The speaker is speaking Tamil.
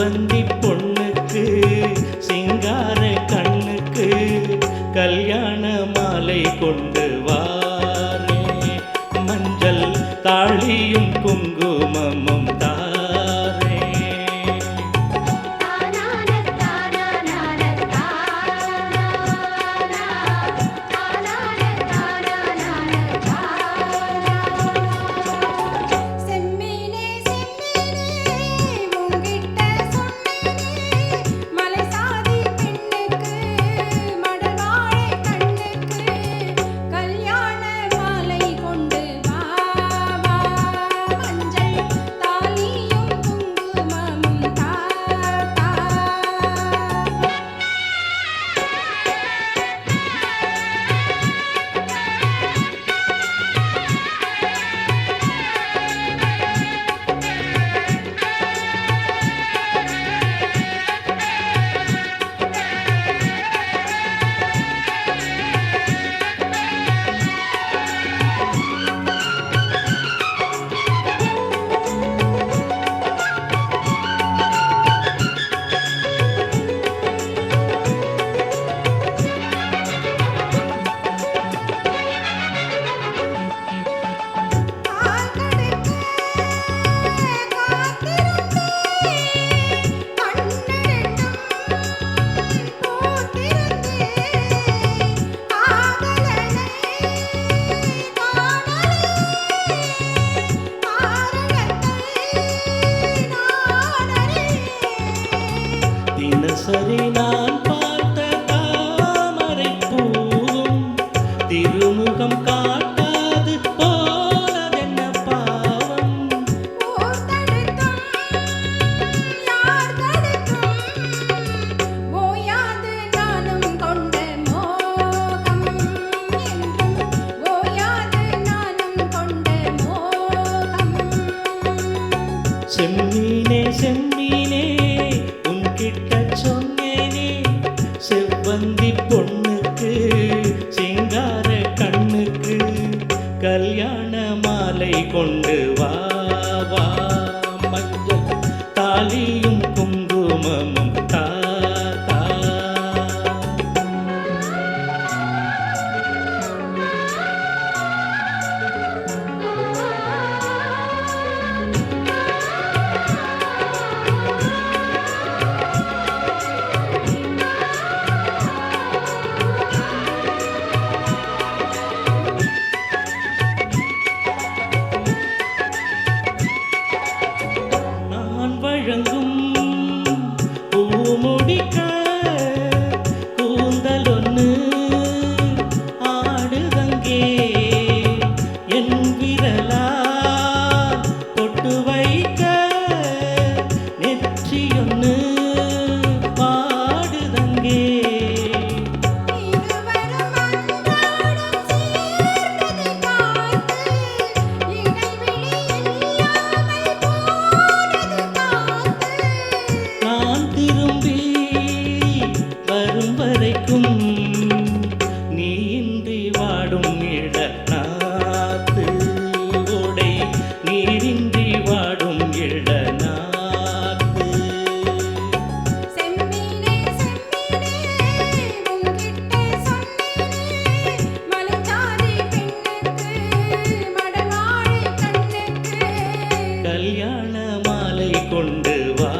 செவ்வந்தி பொண்ணுக்கு சிங்கார கண்ணுக்கு கல்யாண மாலை கொண்டு வாரே, மஞ்சள் தாளியும் குங்குமமும் தாரே. தினசரி நான் பார்த்த தாமரை பூவும் திருமுகம் காட்டாது போனதென்ன பாவம். செம்மீனே செம்மீனே உன்கிட்ட சொன்னேனே, செவ்வந்தி பொண்ணுக்கு சிங்கார கண்ணுக்கு கல்யாண மாலை கொண்டு வா வா, மஞ்சள் தாலியும் குங்குமமும் தா தா. வழங்கும் பூமுடிக்க கூந்தல் ஒன்று ஆடுதங்கே, என் விரலா தொட்டு வைக்க நெற்றியொன்று பாடுதங்கே. வரும் வரைக்கும் நீ இன்றி வாடும் இட நாத்து ஓடை, நீரின்றி வாடும் இட நாத்து. செம்மீனே செம்மீனே உன்கிட்ட சொன்னேனே, மலைச்சாதி பெண்ணுக்கு மடவாழை கண்ணுக்கு கல்யாண மாலை கொண்டு வா.